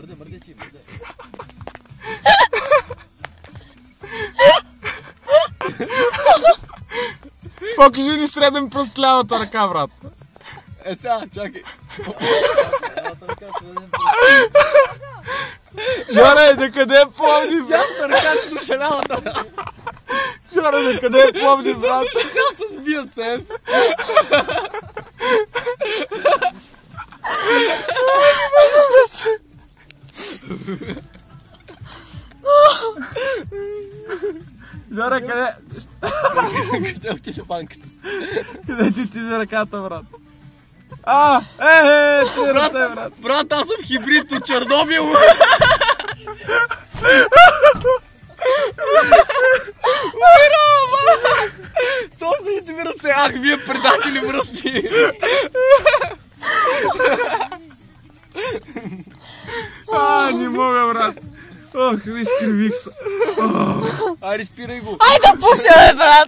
Бърде ти, бърде. Покажи ни среден пръст лявата ръка, брат. Сега, чакай. Лявата ръка, среден пръст. Жоре, да къде е Пловдив? Дясната ръка ти слуша лявата. Жоре, да къде е Пловдив, брат? Така се сбият се. Жоре, къде? Къде отиде банката? Къде ти отиде ръката, брат? Ти ръце, брат. Брат, аз съм хибрид от Чернобил. Собствените ми ръце, ах, вие предатели мръсни! Не мога, брат. Ох, изкривих се. Айде, спирай го! Айде да пуша, бе, брат!